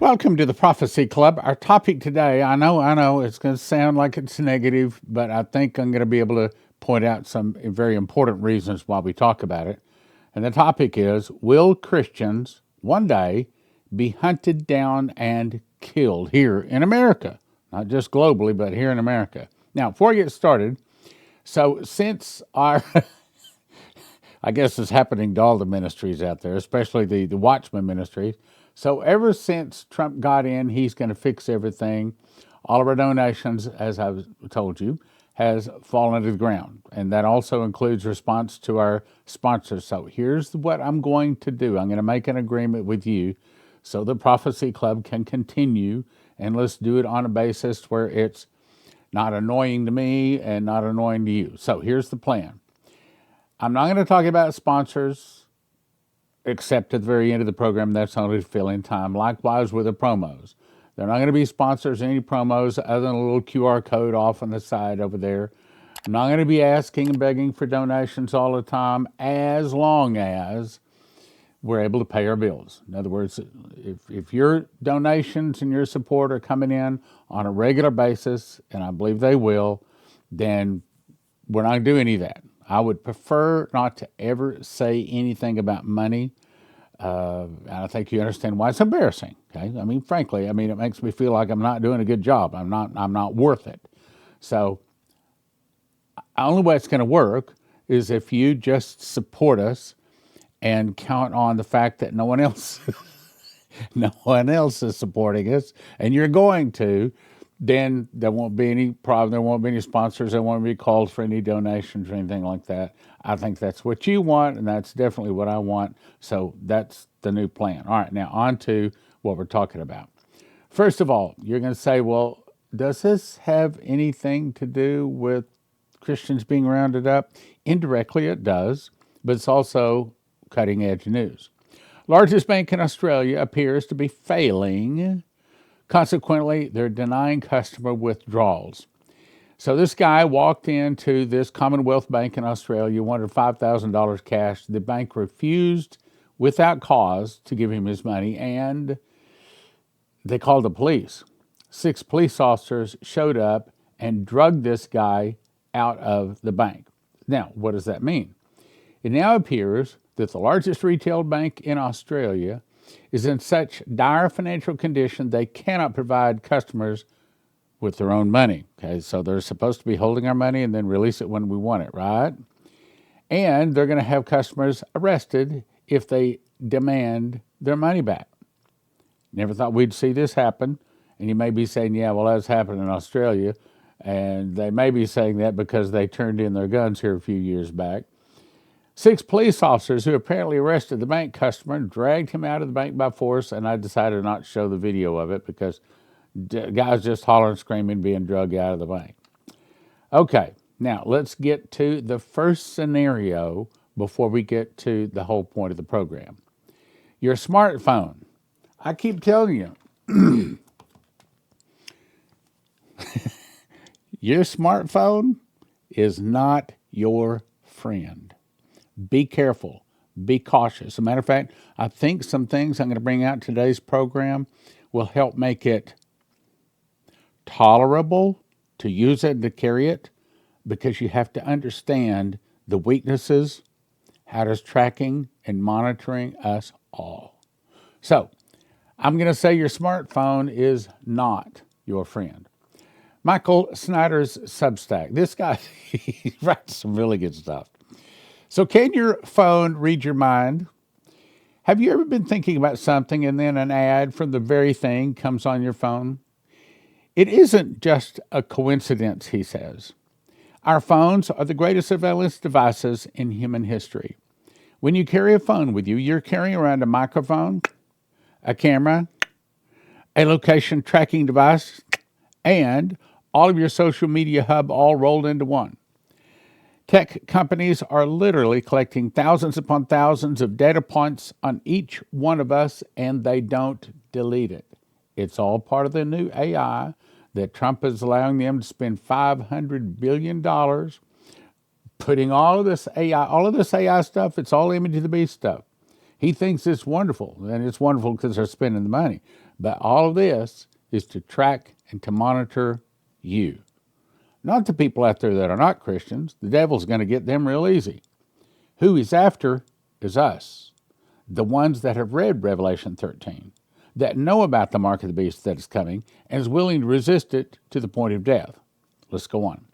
Welcome to the Prophecy Club. Our topic today, I know, it's going to sound like it's negative, but I think I'm going to be able to point out some very important reasons why we talk about it. And the topic is, will Christians one day be hunted down and killed here in America? Not just globally, but here in America. Now, before I get started, so since our, I guess it's happening to all the ministries out there, especially the Watchman ministries. So ever since Trump got in, he's going to fix everything. All of our donations, as I've told you, has fallen to the ground. And that also includes response to our sponsors. So here's what I'm going to do. I'm going to make an agreement with you so the Prophecy Club can continue. And let's do it on a basis where it's not annoying to me and not annoying to you. So here's the plan. I'm not going to talk about sponsors, except at the very end of the program. That's only to fill in time. Likewise with the promos. They're not going to be sponsors, any promos other than a little QR code off on the side over there. I'm not going to be asking and begging for donations all the time as long as we're able to pay our bills. In other words, if your donations and your support are coming in on a regular basis, and I believe they will, then we're not going to do any of that. I would prefer not to ever say anything about money. And I think you understand why it's embarrassing. Okay, I mean, frankly, it makes me feel like I'm not doing a good job. I'm not worth it. So, the only way it's going to work is if you just support us and count on the fact that no one else is supporting us, and you're going to. Then there won't be any problem. There won't be any sponsors. There won't be calls for any donations or anything like that. I think that's what you want, and that's definitely what I want. So that's the new plan. All right, now on to what we're talking about. First of all, you're going to say, well, does this have anything to do with Christians being rounded up? Indirectly, it does, but it's also cutting-edge news. Largest bank in Australia appears to be failing. Consequently, they're denying customer withdrawals. So this guy walked into this Commonwealth Bank in Australia, wanted $5,000 cash. The bank refused without cause to give him his money, and they called the police. 6 police officers showed up and drugged this guy out of the bank. Now, what does that mean? It now appears that the largest retail bank in Australia is in such dire financial condition they cannot provide customers with their own money. Okay, so they're supposed to be holding our money and then release it when we want it, right? And they're going to have customers arrested if they demand their money back. Never thought we'd see this happen. And you may be saying, yeah, well, that's happened in Australia. And they may be saying that because they turned in their guns here a few years back. 6 police officers who apparently arrested the bank customer and dragged him out of the bank by force, and I decided not to show the video of it because the guy's just hollering, screaming, being dragged out of the bank. Okay, now let's get to the first scenario before we get to the whole point of the program. Your smartphone. I keep telling you, your smartphone is not your friend. Be careful. Be cautious. As a matter of fact, I think some things I'm going to bring out in today's program will help make it tolerable to use it and to carry it, because you have to understand the weaknesses, how it's tracking and monitoring us all. So, I'm going to say your smartphone is not your friend. Michael Snyder's Substack. This guy, he writes some really good stuff. So can your phone read your mind? Have you ever been thinking about something and then an ad from the very thing comes on your phone? It isn't just a coincidence, he says. Our phones are the greatest surveillance devices in human history. When you carry a phone with you, you're carrying around a microphone, a camera, a location tracking device, and all of your social media hub all rolled into one. Tech companies are literally collecting thousands upon thousands of data points on each one of us, and they don't delete it. It's all part of the new AI that Trump is allowing them to spend $500 billion putting all of this AI stuff. It's all image of the beast stuff. He thinks it's wonderful, and it's wonderful because they're spending the money. But all of this is to track and to monitor you. Not the people out there that are not Christians. The devil's going to get them real easy. Who he's after is us, the ones that have read Revelation 13, that know about the mark of the beast that is coming and is willing to resist it to the point of death. Let's go on.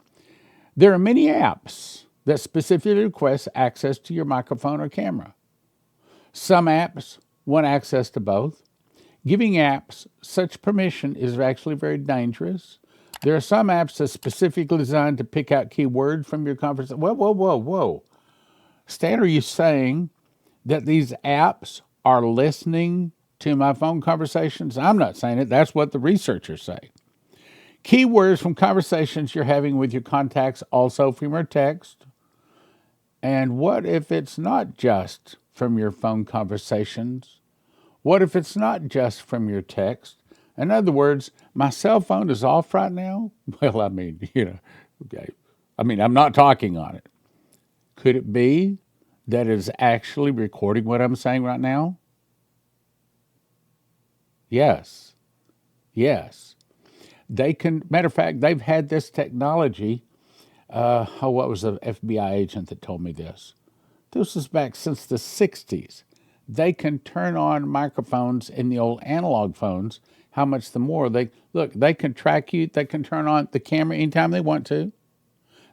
There are many apps that specifically request access to your microphone or camera. Some apps want access to both. Giving apps such permission is actually very dangerous. There are some apps that are specifically designed to pick out keywords from your conversation. Whoa. Stan, are you saying that these apps are listening to my phone conversations? I'm not saying it. That's what the researchers say. Keywords from conversations you're having with your contacts, also from your text. And what if it's not just from your phone conversations? What if it's not just from your text? In other words, my cell phone is off right now? Well, okay. I'm not talking on it. Could it be that it's actually recording what I'm saying right now? Yes. Matter of fact, they've had this technology. What was the FBI agent that told me this? This was back since the 60s. They can turn on microphones in the old analog phones. How much the more they can track you. They can turn on the camera anytime they want to.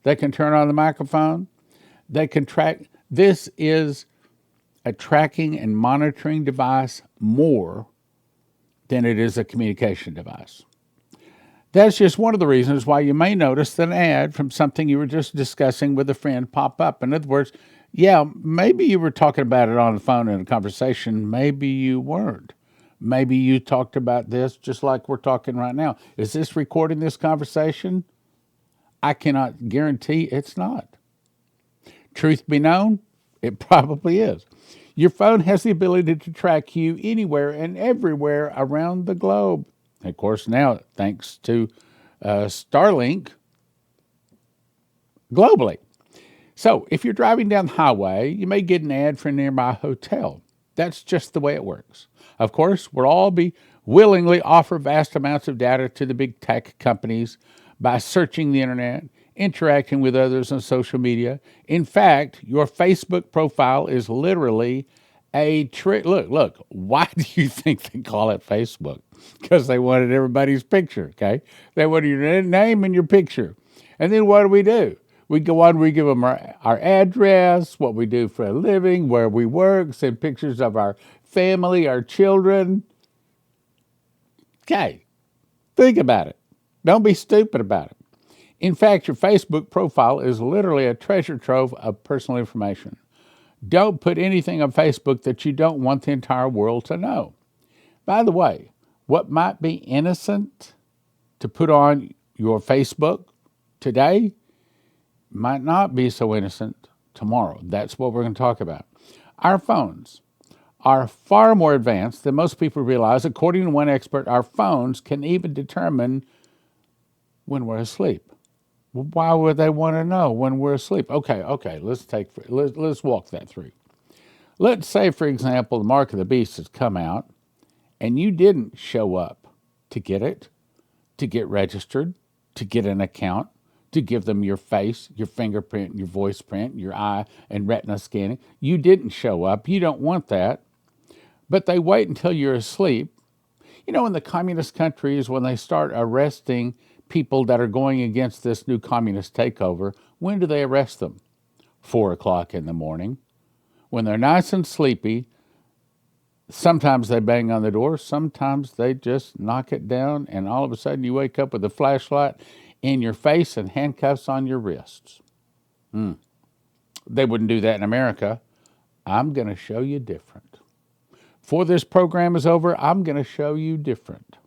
They can turn on the microphone. They can track. This is a tracking and monitoring device more than it is a communication device. That's just one of the reasons why you may notice that an ad from something you were just discussing with a friend pop up. In other words, yeah, maybe you were talking about it on the phone in a conversation. Maybe you weren't. Maybe you talked about this just like we're talking right now. Is this recording this conversation? I cannot guarantee it's not. Truth be known, it probably is. Your phone has the ability to track you anywhere and everywhere around the globe. And of course, now, thanks to Starlink, globally. So if you're driving down the highway, you may get an ad for a nearby hotel. That's just the way it works. Of course, we'll all be willingly offer vast amounts of data to the big tech companies by searching the internet, interacting with others on social media. In fact, your Facebook profile is literally a trick. Look, why do you think they call it Facebook? Because they wanted everybody's picture, okay? They wanted your name and your picture. And then what do? We go on, we give them our address, what we do for a living, where we work, send pictures of our family, our children. Okay, think about it. Don't be stupid about it. In fact, your Facebook profile is literally a treasure trove of personal information. Don't put anything on Facebook that you don't want the entire world to know. By the way, what might be innocent to put on your Facebook today might not be so innocent tomorrow. That's what we're going to talk about. Our phones are far more advanced than most people realize. According to one expert, our phones can even determine when we're asleep. Well, why would they want to know when we're asleep? Okay, let's walk that through. Let's say, for example, the mark of the beast has come out and you didn't show up to get it, to get registered, to get an account, to give them your face, your fingerprint, your voice print, your eye and retina scanning. You didn't show up. You don't want that. But they wait until you're asleep. You know, in the communist countries, when they start arresting people that are going against this new communist takeover, when do they arrest them? 4 o'clock in the morning. When they're nice and sleepy, sometimes they bang on the door, sometimes they just knock it down, and all of a sudden you wake up with a flashlight in your face and handcuffs on your wrists. They wouldn't do that in America. I'm going to show you different. Before this program is over, I'm going to show you different.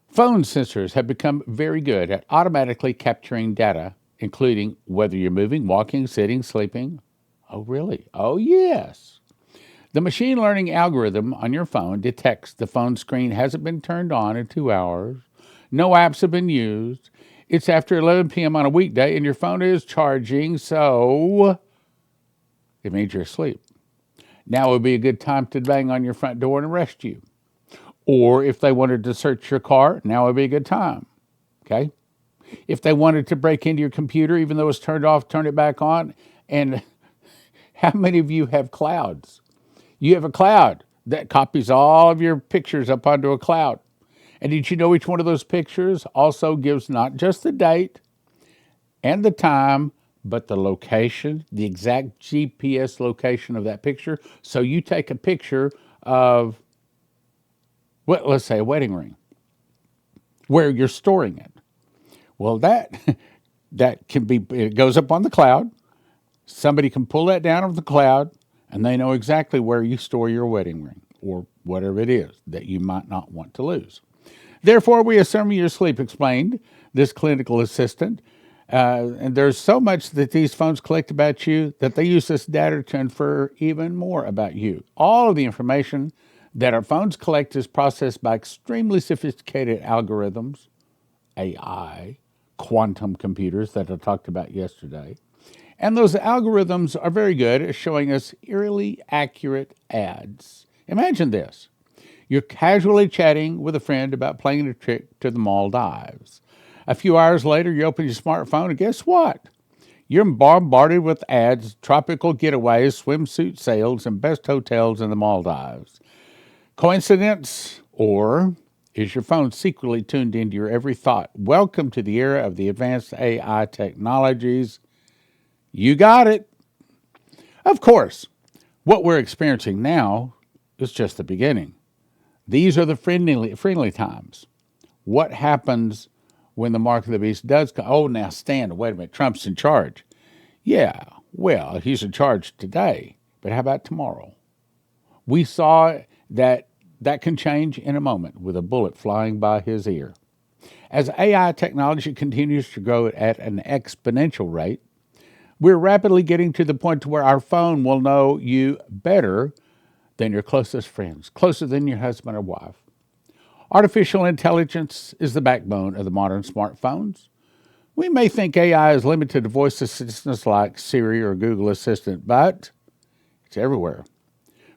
Phone sensors have become very good at automatically capturing data, including whether you're moving, walking, sitting, sleeping. Oh, really? Oh, yes. The machine learning algorithm on your phone detects the phone screen hasn't been turned on in 2 hours. No apps have been used. It's after 11 p.m. on a weekday and your phone is charging, so it means you're asleep. Now would be a good time to bang on your front door and arrest you. Or if they wanted to search your car, now would be a good time. Okay? If they wanted to break into your computer, even though it's turned off, turn it back on. And how many of you have clouds? You have a cloud that copies all of your pictures up onto a cloud. And did you know each one of those pictures also gives not just the date and the time, but the location, the exact GPS location of that picture? So you take a picture of, well, let's say a wedding ring, where you're storing it. Well, that can be, it goes up on the cloud. Somebody can pull that down off the cloud, and they know exactly where you store your wedding ring or whatever it is that you might not want to lose. Therefore, we assume your sleep, explained this clinical assistant. And there's so much that these phones collect about you that they use this data to infer even more about you. All of the information that our phones collect is processed by extremely sophisticated algorithms, AI, quantum computers that I talked about yesterday. And those algorithms are very good at showing us eerily accurate ads. Imagine this. You're casually chatting with a friend about playing a trip to the Maldives. A few hours later, you open your smartphone, and guess what? You're bombarded with ads, tropical getaways, swimsuit sales, and best hotels in the Maldives. Coincidence? Or is your phone secretly tuned into your every thought? Welcome to the era of the advanced AI technologies. You got it. Of course, what we're experiencing now is just the beginning. These are the friendly times. What happens when the mark of the beast does come? Oh, now stand. Wait a minute. Trump's in charge. Yeah, well, he's in charge today. But how about tomorrow? We saw that can change in a moment with a bullet flying by his ear. As AI technology continues to grow at an exponential rate, we're rapidly getting to the point to where our phone will know you better than your closest friends, closer than your husband or wife. Artificial intelligence is the backbone of the modern smartphones. We may think AI is limited to voice assistants like Siri or Google Assistant, but it's everywhere.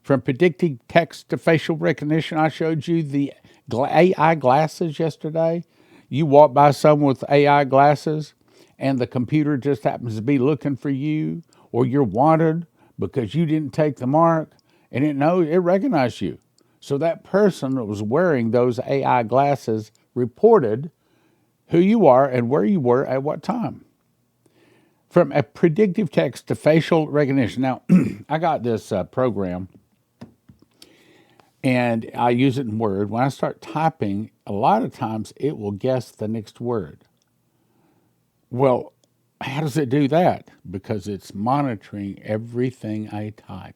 From predicting text to facial recognition, I showed you the AI glasses yesterday. You walk by someone with AI glasses, and the computer just happens to be looking for you, or you're wanted because you didn't take the mark, and it recognized you. So that person that was wearing those AI glasses reported who you are and where you were at what time. From a predictive text to facial recognition. Now, I got this program, and I use it in Word. When I start typing, a lot of times it will guess the next word. Well, how does it do that? Because it's monitoring everything I type.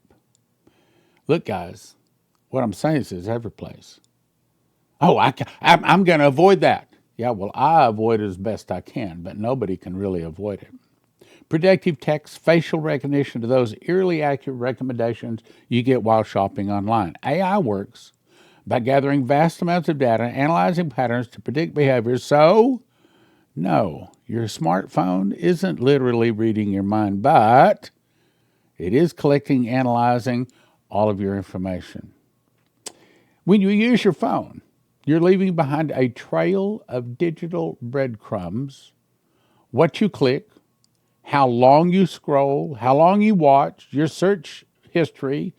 Look, guys, what I'm saying is it's every place. Oh, I'm going to avoid that. Yeah, well, I avoid it as best I can, but nobody can really avoid it. Predictive text, facial recognition to those eerily accurate recommendations you get while shopping online. AI works by gathering vast amounts of data, analyzing patterns to predict behavior. So, no, your smartphone isn't literally reading your mind, but it is collecting, analyzing all of your information. When you use your phone, you're leaving behind a trail of digital breadcrumbs. What you click, how long you scroll, how long you watch, your search history,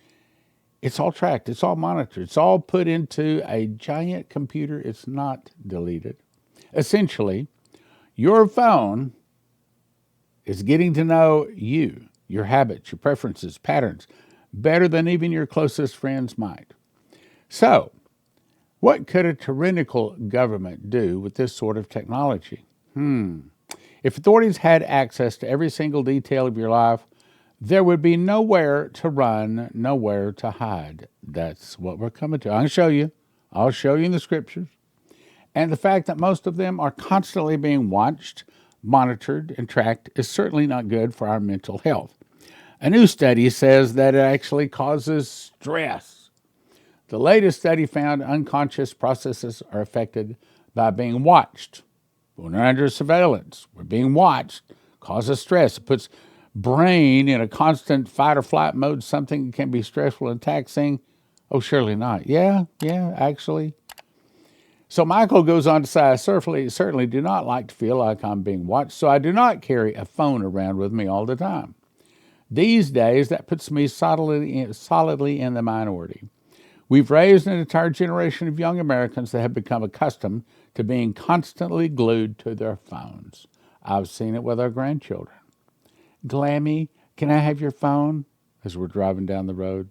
it's all tracked, it's all monitored, it's all put into a giant computer, it's not deleted. Essentially, your phone is getting to know you, your habits, your preferences, patterns, better than even your closest friends might. So, what could a tyrannical government do with this sort of technology? If authorities had access to every single detail of your life, there would be nowhere to run, nowhere to hide. That's what we're coming to. I'll show you in the scriptures. And the fact that most of them are constantly being watched, monitored, and tracked is certainly not good for our mental health. A new study says that it actually causes stress. The latest study found unconscious processes are affected by being watched. When we're under surveillance, we're being watched, causes stress. It puts brain in a constant fight or flight mode, something that can be stressful and taxing. Oh, surely not. Yeah, actually. So Michael goes on to say, I certainly do not like to feel like I'm being watched, so I do not carry a phone around with me all the time. These days, that puts me solidly in the minority. We've raised an entire generation of young Americans that have become accustomed to being constantly glued to their phones. I've seen it with our grandchildren. Glammy, can I have your phone? As we're driving down the road.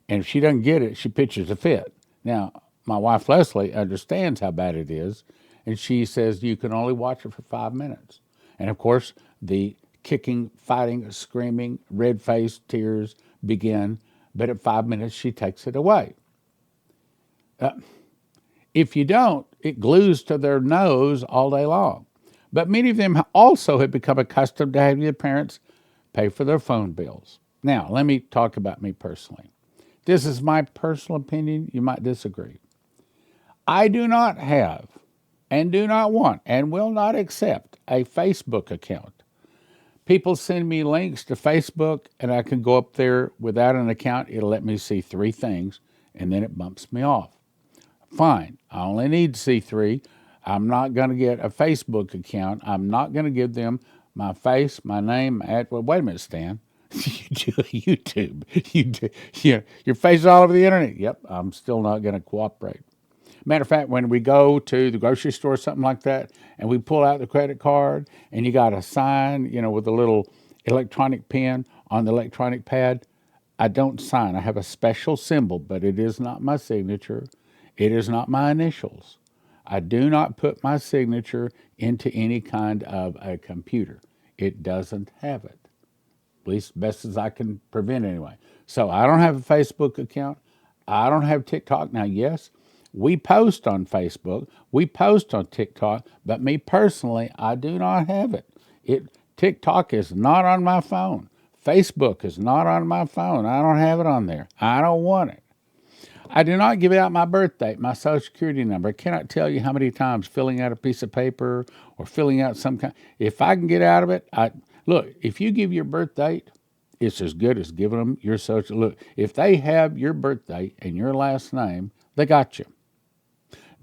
And if she doesn't get it, she pitches a fit. Now, my wife Leslie understands how bad it is, and she says you can only watch it for 5 minutes. And of course, the kicking, fighting, screaming, red face, tears begin. But at 5 minutes, she takes it away. If you don't, it glues to their nose all day long. But many of them also have become accustomed to having their parents pay for their phone bills. Now, let me talk about me personally. This is my personal opinion. You might disagree. I do not have and do not want and will not accept a Facebook account. People send me links to Facebook, and I can go up there without an account. It'll let me see 3 things, and then it bumps me off. Fine. I only need to see 3. I'm not going to get a Facebook account. I'm not going to give them my face, my name, well, wait a minute, Stan. You do YouTube. Your face is all over the internet. Yep, I'm still not going to cooperate. Matter of fact, when we go to the grocery store or something like that, and we pull out the credit card, and you got a sign, with a little electronic pen on the electronic pad, I don't sign. I have a special symbol, but it is not my signature. It is not my initials. I do not put my signature into any kind of a computer. It doesn't have it. At least best as I can prevent anyway. So I don't have a Facebook account. I don't have TikTok. Now, yes, we post on Facebook. We post on TikTok. But me personally, I do not have it. TikTok is not on my phone. Facebook is not on my phone. I don't have it on there. I don't want it. I do not give out my birth date, my social security number. I cannot tell you how many times filling out a piece of paper or filling out some kind. If I can get out of it, look, if you give your birth date, it's as good as giving them your social. Look, if they have your birth date and your last name, they got you.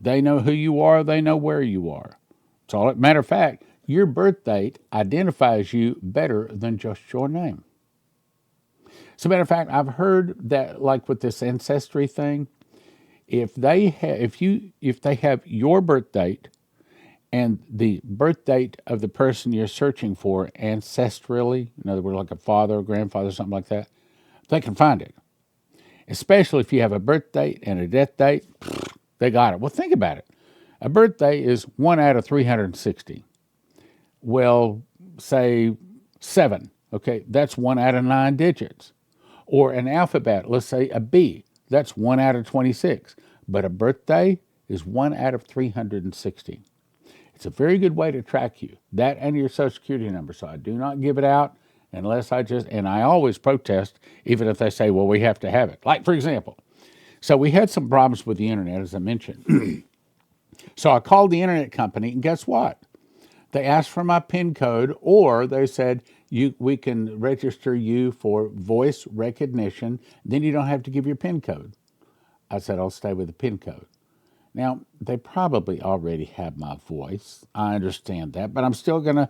They know who you are. They know where you are. It's all. Matter of fact, your birth date identifies you better than just your name. As a matter of fact, I've heard that, like with this ancestry thing, if they have your birth date and the birth date of the person you're searching for ancestrally, in other words, like a father or grandfather, something like that, they can find it. Especially if you have a birth date and a death date, they got it. Well, think about it. A birthday is 1 out of 360. Well, say 7. Okay, that's 1 out of 9 digits. Or an alphabet, let's say a B, that's 1 out of 26. But a birthday is 1 out of 360. It's a very good way to track you, that and your social security number. So I do not give it out unless and I always protest, even if they say, well, we have to have it. Like, for example, so we had some problems with the internet, as I mentioned. So I called the internet company, and guess what? They asked for my PIN code, or they said, we can register you for voice recognition. Then you don't have to give your PIN code. I said, I'll stay with the PIN code. Now, they probably already have my voice. I understand that, but I'm still going to,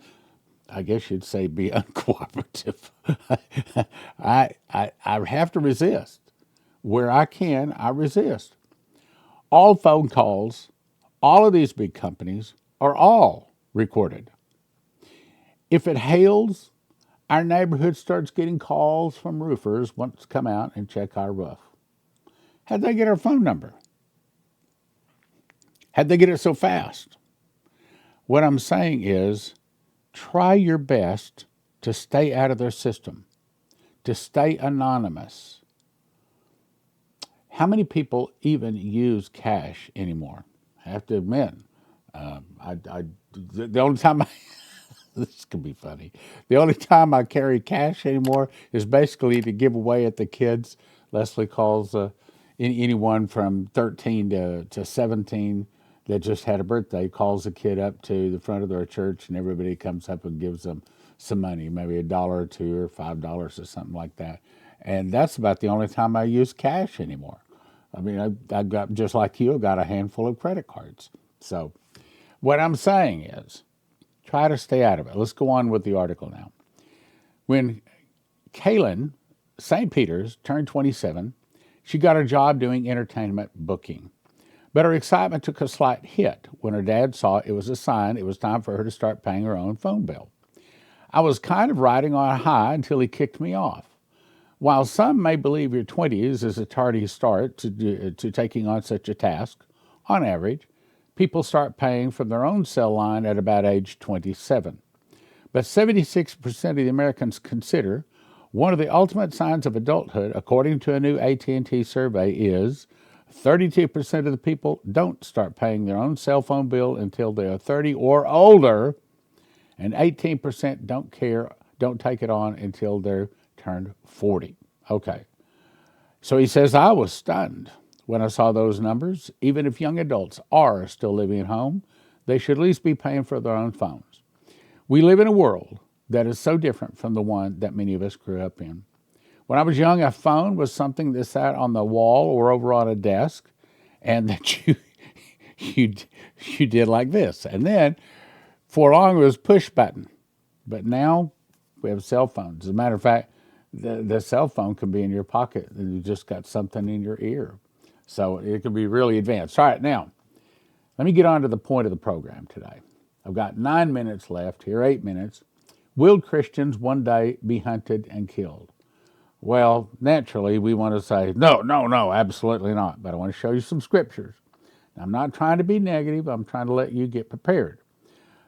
I guess you'd say, be uncooperative. I have to resist. Where I can, I resist. All phone calls, all of these big companies are all recorded. If it hails, our neighborhood starts getting calls from roofers want to come out and check our roof. How'd they get our phone number? How'd they get it so fast? What I'm saying is, try your best to stay out of their system, to stay anonymous. How many people even use cash anymore? I have to admit, the only time this could be funny. The only time I carry cash anymore is basically to give away at the kids. Leslie calls anyone from 13 to 17 that just had a birthday, calls a kid up to the front of their church, and everybody comes up and gives them some money, maybe $1 or $2 or $5 or something like that. And that's about the only time I use cash anymore. I mean, I got, just like you, I got a handful of credit cards. So what I'm saying is try to stay out of it. Let's go on with the article now. When Kaylin St. Peter's turned 27, she got a job doing entertainment booking. But her excitement took a slight hit when her dad saw it was a sign it was time for her to start paying her own phone bill. I was kind of riding on a high until he kicked me off. While some may believe your 20s is a tardy start to taking on such a task, on average, people start paying from their own cell line at about age 27. But 76% of the Americans consider one of the ultimate signs of adulthood, according to a new AT&T survey, is 32% of the people don't start paying their own cell phone bill until they are 30 or older, and 18% don't take it on until they're turned 40. Okay. So he says, I was stunned when I saw those numbers. Even if young adults are still living at home, they should at least be paying for their own phones. We live in a world that is so different from the one that many of us grew up in. When I was young, a phone was something that sat on the wall or over on a desk, and that you you did like this. And then for long it was push button. But now we have cell phones. As a matter of fact, the cell phone can be in your pocket and you just got something in your ear. So it can be really advanced. All right, now, let me get on to the point of the program today. I've got 9 minutes left here, 8 minutes. Will Christians one day be hunted and killed? Well, naturally, we want to say, no, absolutely not. But I want to show you some scriptures. I'm not trying to be negative. I'm trying to let you get prepared.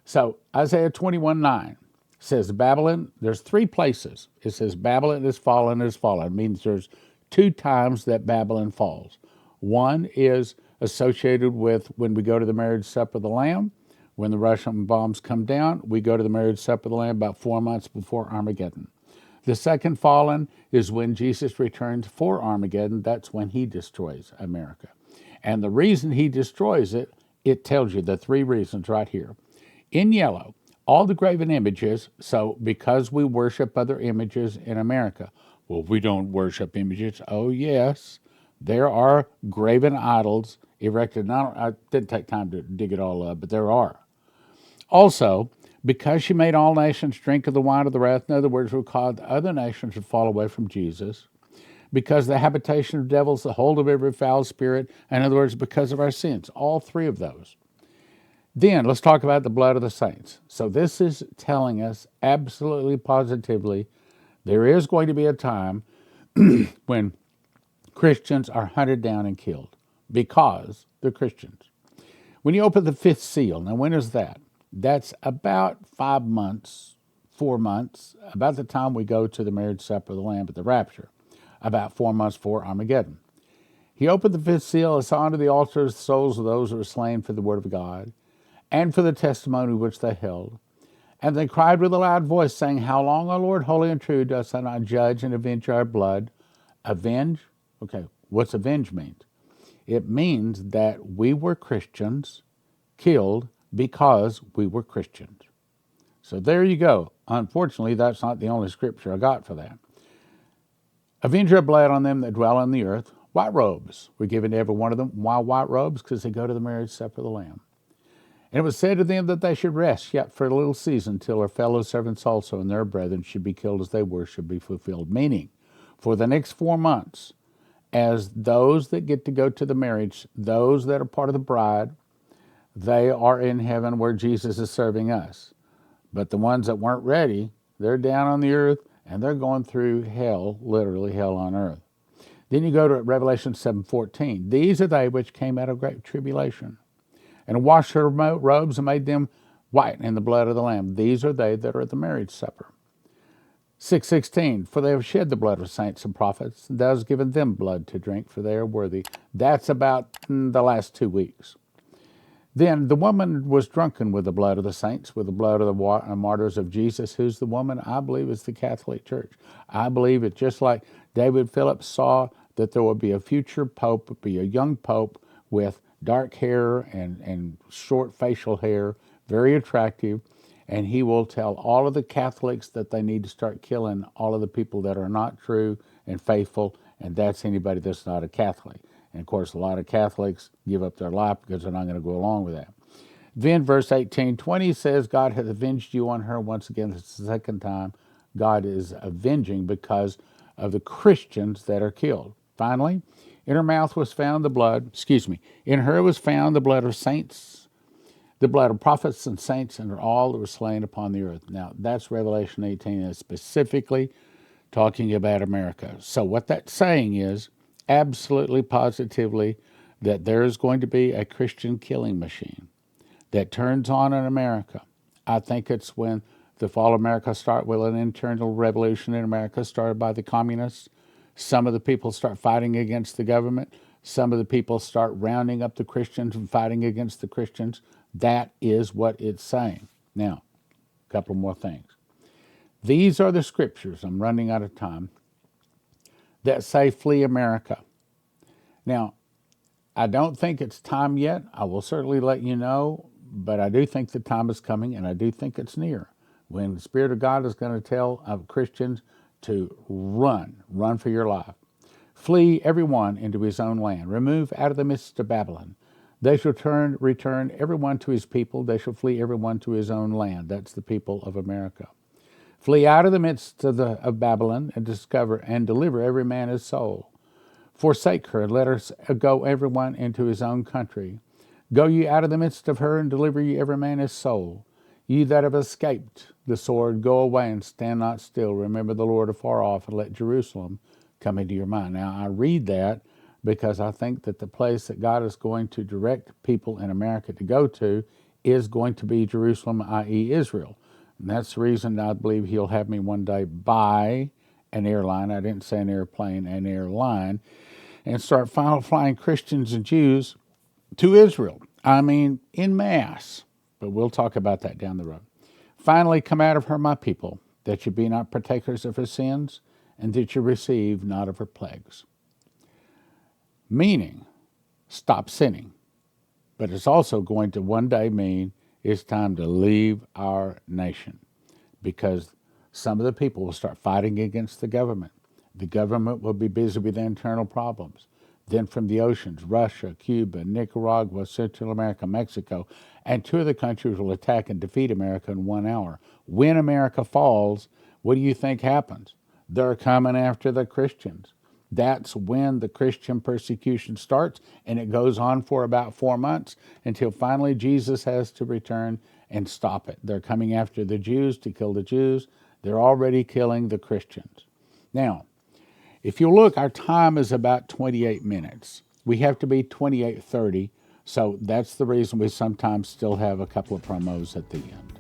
So Isaiah 21:9 says Babylon, there's three places. It says Babylon is fallen, is fallen. It means there's two times that Babylon falls. One is associated with when we go to the marriage supper of the Lamb. When the Russian bombs come down, we go to the marriage supper of the Lamb about 4 months before Armageddon. The second fallen is when Jesus returns for Armageddon. That's when he destroys America. And the reason he destroys it, it tells you the three reasons right here. In yellow, all the graven images, so because we worship other images in America. Well, we don't worship images. Oh, yes, there are graven idols erected. I didn't take time to dig it all up, but there are. Also, because she made all nations drink of the wine of the wrath, in other words, we caused other nations to fall away from Jesus. Because the habitation of devils, the hold of every foul spirit, in other words, because of our sins, all three of those. Then let's talk about the blood of the saints. So this is telling us absolutely positively there is going to be a time when Christians are hunted down and killed because they're Christians. When you open the fifth seal, now when is that? That's about 5 months, 4 months, about the time we go to the marriage supper of the Lamb at the rapture, about 4 months before Armageddon. He opened the fifth seal and saw under the altars the souls of those who were slain for the word of God and for the testimony which they held. And they cried with a loud voice, saying, How long, O Lord, holy and true, dost thou not judge and avenge our blood? Avenge? Okay, what's avenge mean? It means that we were Christians killed because we were Christians. So there you go. Unfortunately, that's not the only scripture I got for that. Avenge our blood on them that dwell on the earth. White robes were given to every one of them. Why white robes? Because they go to the marriage supper of the Lamb. And it was said to them that they should rest yet for a little season till their fellow servants also and their brethren should be killed as they were should be fulfilled. Meaning, for the next 4 months, as those that get to go to the marriage, those that are part of the bride, they are in heaven where Jesus is serving us. But the ones that weren't ready, they're down on the earth and they're going through hell, literally hell on earth. Then you go to Revelation 7:14. These are they which came out of great tribulation and washed their robes and made them white in the blood of the Lamb. These are they that are at the marriage supper. 6:16, for they have shed the blood of saints and prophets, and thou hast given them blood to drink, for they are worthy. That's about the last 2 weeks. Then the woman was drunken with the blood of the saints, with the blood of the martyrs of Jesus. Who's the woman? I believe it's the Catholic Church. I believe it just like David Phillips saw that there would be a future pope, be a young pope with dark hair and short facial hair, very attractive, and he will tell all of the Catholics that they need to start killing all of the people that are not true and faithful, and that's anybody that's not a Catholic. And of course, a lot of Catholics give up their life because they're not going to go along with that. Then verse 18-20 says, God hath avenged you on her. Once again, it's the second time God is avenging because of the Christians that are killed. Finally, in her mouth was found the blood, in her was found the blood of saints, the blood of prophets and saints, and all that were slain upon the earth. Now, that's Revelation 18, and specifically talking about America. So what that's saying is absolutely positively that there is going to be a Christian killing machine that turns on in America. I think it's when the fall of America start with an internal revolution in America started by the communists. Some of the people start fighting against the government. Some of the people start rounding up the Christians and fighting against the Christians. That is what it's saying. Now, a couple more things. These are the scriptures, I'm running out of time, that say flee America. Now, I don't think it's time yet. I will certainly let you know, but I do think the time is coming, and I do think it's near, when the Spirit of God is going to tell Christians to run for your life. Flee every one into his own land. Remove out of the midst of Babylon. They shall return every one to his people. They shall flee every one to his own land. That's the people of America. Flee out of the midst of Babylon and discover and deliver every man his soul. Forsake her, and let her go every one into his own country. Go ye out of the midst of her, and deliver ye every man his soul. Ye that have escaped the sword, go away and stand not still. Remember the Lord afar off, and let Jerusalem come into your mind. Now, I read that because I think that the place that God is going to direct people in America to go to is going to be Jerusalem, i.e. Israel. And that's the reason I believe he'll have me one day buy an airline. I didn't say an airplane, an airline, and start flying Christians and Jews to Israel. I mean, en masse. But we'll talk about that down the road. Finally, come out of her, my people, that you be not partakers of her sins, and that you receive not of her plagues. Meaning, stop sinning. But it's also going to one day mean it's time to leave our nation, because some of the people will start fighting against the government. The government will be busy with internal problems. Then from the oceans, Russia, Cuba, Nicaragua, Central America, Mexico, and two of the countries will attack and defeat America in 1 hour. When America falls, what do you think happens? They're coming after the Christians. That's when the Christian persecution starts, and it goes on for about 4 months until finally Jesus has to return and stop it. They're coming after the Jews to kill the Jews. They're already killing the Christians. Now, if you look, our time is about 28 minutes. We have to be 28:30, so that's the reason we sometimes still have a couple of promos at the end.